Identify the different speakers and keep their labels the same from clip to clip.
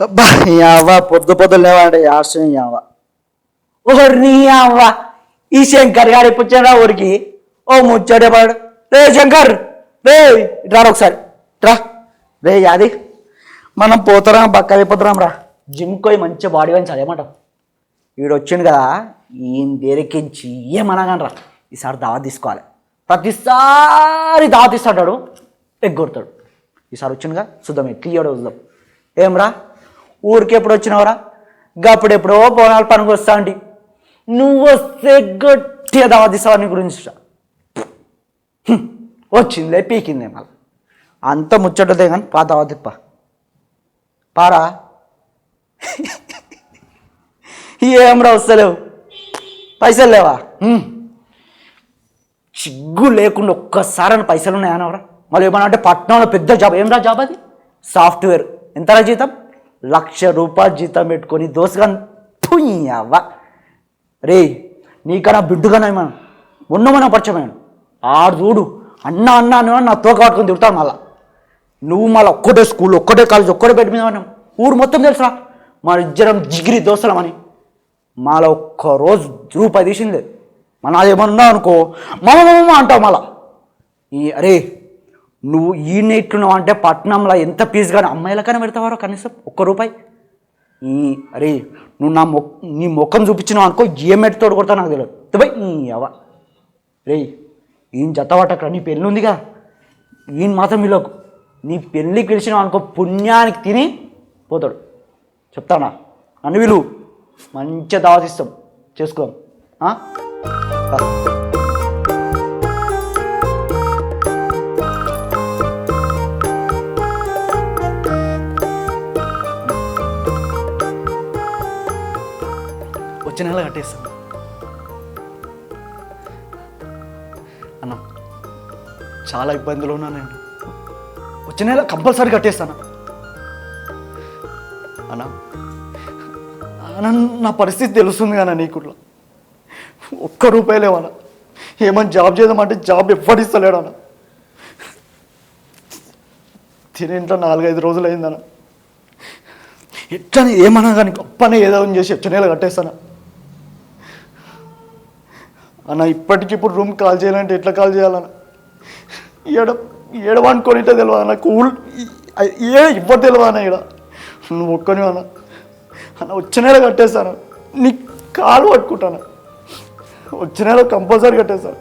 Speaker 1: అబ్బా యావ పొద్దు పొద్దులు లేవాడే ఆశ్రయం యావ
Speaker 2: ఓర్ని అవ్వ ఈ శంకర్ గారు ఎప్పుడైనా ఊరికి ఓ ముచ్చటే పాడు రే శంకర్ రే ఇట్రా ఒకసారి రా
Speaker 1: రే యాది మనం పోతారా బక్క అయిపోతాం రా
Speaker 2: జిమ్ కోయి మంచి బాడీ పెంచాలి ఏమంటావు
Speaker 1: వీడు వచ్చిండు కదా ఈయన దేరికించి ఏమనగానరా ఈసారి దావా తీసుకోవాలి
Speaker 2: ప్రతిసారి దాతిస్తాడు ఎగ్గొడతాడు
Speaker 1: ఈసారి వచ్చిండుగా చూద్దాం ఎట్లా చూద్దాం ఏమ్రా ఊరికి ఎప్పుడు వచ్చినావురా
Speaker 2: గప్పుడు ఎప్పుడో బోనాలు పనికి వస్తా అండి నువ్వు వస్తే గట్టిగా దావా తీస్తావు నీ గురించి
Speaker 1: వచ్చిందిలే పీకిందే మళ్ళీ అంత ముచ్చటదే కానీ పా దావా తిప్ప పారా
Speaker 2: ఏమ్రా వస్తలేవు పైసలు లేవా సిగ్గు లేకుండా ఒక్కసారి పైసలు ఉన్నాయనవరా మళ్ళీ ఏమన్నా అంటే పట్నంలో పెద్ద జాబ్ ఏమరా జాబ్ అది సాఫ్ట్వేర్ ఎంతరా జీతం 1,00,000 రూపాయలు జీతం పెట్టుకొని దోసుగా అవ్వ రే నీకన్నా బిడ్డుగానే మనం ఉన్నమన్నా పరిచయమైన ఆడు చూడు అన్న అన్న అని నా తోక పట్టుకొని తిరుగుతాను మళ్ళా నువ్వు మళ్ళీ ఒక్కటే స్కూల్ ఒక్కటే కాలేజ్ ఒక్కటే పెట్టి మీద ఉన్నాం ఊరు మొత్తం తెలుసా మన ఇద్దరం జిగిరి దోస్తులమని మళ్ళీ ఒక్కరోజు రూపాయి తీసింది మన అదేమన్నా అనుకో మమ్మ అంటావు మళ్ళా అరే నువ్వు ఈ నెట్లున్నావు అంటే పట్నంలో ఎంత పీస్ కానీ అమ్మాయిలకైనా పెడతావారో కనీసం ₹1 అరే నువ్వు నీ ముఖం చూపించినావు అనుకో ఏం ఎట్టుతోడు కొడతా నాకు తెలియదు బై అవ రే ఈయన జత పట్టక్కడ నీ పెళ్ళి ఉందిగా ఈయన మాత్రం వీళ్ళకు నీ పెళ్ళికి పిలిచినావు అనుకో పుణ్యానికి తిని పోతాడు చెప్తానా అన్ని వీళ్ళు మంచిగా దావతిస్తాం చేసుకోం
Speaker 1: వచ్చే నెల కట్టేస్తాను అన్న చాలా ఇబ్బందులు ఉన్నా నేను వచ్చే నెల కంపల్సరీ కట్టేస్తాను అన్న అన్న నా పరిస్థితి తెలుస్తుంది కదా నీకు ₹1 లేవన్నా ఏమని జాబ్ చేద్దామంటే జాబ్ ఎవ్వడిస్తలేడన్న తిని ఇంట్లో 4-5 రోజులు అయిందన్న ఎట్లని ఏమన్నా కానీ గొప్పనే ఏదో చేసి వచ్చే నెల కట్టేస్తాను అన్న ఇప్పటికిప్పుడు రూమ్ కాల్ చేయాలంటే ఎట్లా కాల్ చేయాలన్న ఏడవనుకోనిటే తెలియదు అన్న ఇవ్వరు తెలియదు అన్న ఇక్కడ నువ్వు ఒక్కని అన్న అన్న వచ్చే నెల కట్టేస్తాను నీ కాలు పట్టుకుంటాను వచ్చే నెల కంపల్సరీ కట్టేస్తాను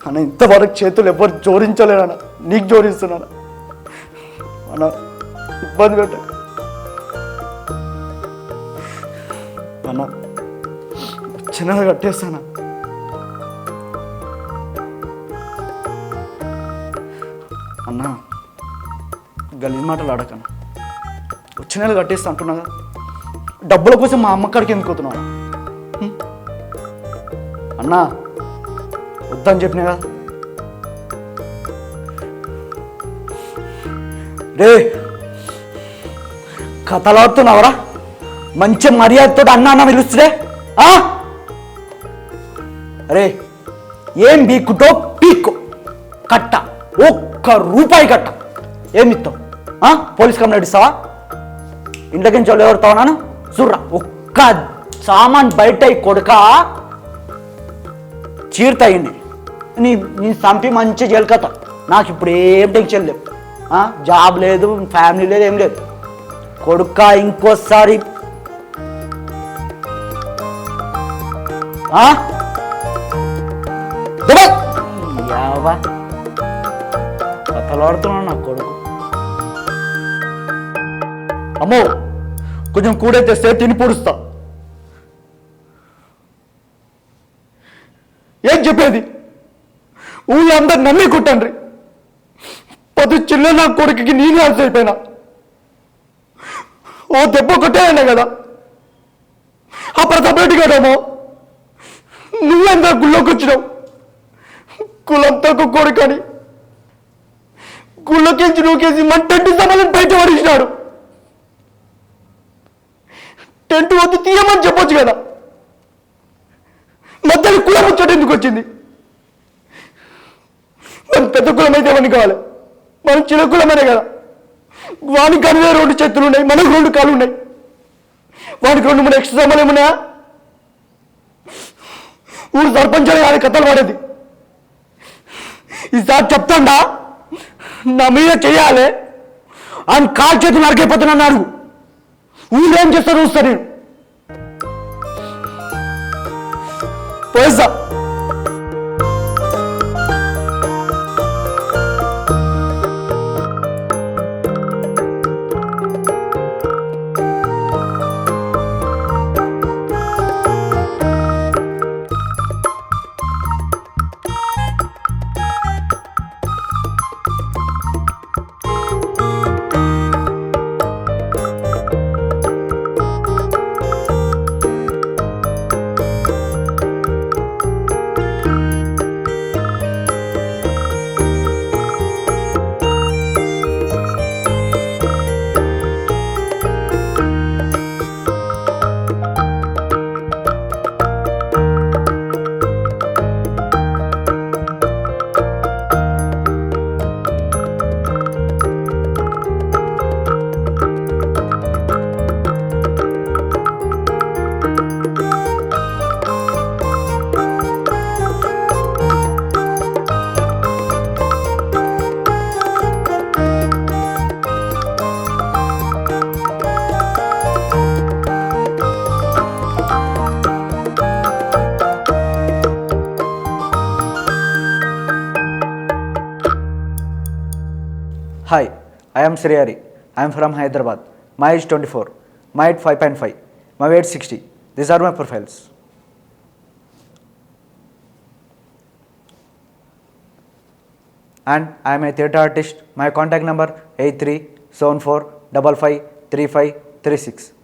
Speaker 1: అన్న ఇంతవరకు చేతులు ఎవరు జోడించలేరు అన్న నీకు జోడిస్తున్నాను అన్న ఇబ్బంది పెట్ట అన్న వచ్చే నెల కట్టేస్తానా అన్నా గలీజ్ మాటలు ఆడకన్నా వచ్చే నెల కట్టేస్తా అంటున్నాగా డబ్బుల కోసం మా అమ్మక్కడికి ఎందుకు పోతున్నాను అన్నా వద్దని చెప్పినా కదా
Speaker 2: రే కథలాడుతున్నావరా మంచి మర్యాదతో అన్న పిలుస్తుందే అరే ఏం బీక్కుతో పీక్కు కట్ట ₹1 కట్ట ఏమిస్తావు పోలీస్ కంప్లైంట్ ఇస్తావా ఇంట్లోకి నుంచి వాళ్ళు ఎవరుతావు నాను చూర్రా ఒక్క సామాన్ బయట కొడుక చీరుతాయండి నీ చంపి మంచి జైలుకత నాకు ఇప్పుడు ఏం టెన్షన్ లేవు జాబ్ లేదు ఫ్యామిలీ లేదు ఏం లేదు కొడుక ఇంకోసారి కథలాడుతున్నాను నా కొడుకు అమ్మో కొంచెం కూడే తెస్తే తిని పొడుస్తా ఏం చెప్పేది ఊళ్ళో అందరు నమ్మి కొట్టండి పది చిన్న నా కొడుకుకి నేను ఆన్సర్ అయిపోయినా ఓ దెబ్బ కొట్టేయన్నా కదా అప్పుడు సపరేట్ కదామో నువ్వెంత గుళ్ళోకి వచ్చినావు కులంతా కొడుకని గుళ్ళోకేసి నువ్వుకేసి మన టెంట్ సామాన్లను బయట పడేసినాడు టెంట్ వద్దు తీయమని చెప్పొచ్చు కదా మధ్యలో కులం వచ్చాడు ఎందుకు వచ్చింది మనం పెద్ద కులం అయితే ఏమని కావాలి మనం చిన్న కులమనే కదా
Speaker 1: వానికి కనువే 2 చేతులు ఉన్నాయి, మనకు 2 కాళ్ళు ఉన్నాయి. వానికి 2 3 ఎక్స్ట్రా సమ్మలు ఏమున్నాయా? ఊరు సర్పంచ్ అని కథలు పడేది. ఈసారి చెప్తాడా నా మీద చెయ్యాలి అని కాలు చేతులు నరికైపోతున్నాడు. ఊళ్ళో ఏం చేస్తాను చూస్తా నేను. పోయిస్తా.
Speaker 2: Hi, I am Sriyari. I am from Hyderabad. My age 24. My height 5.5. My weight 60. These are my profiles. And I am a theatre artist. My contact number 8374553536.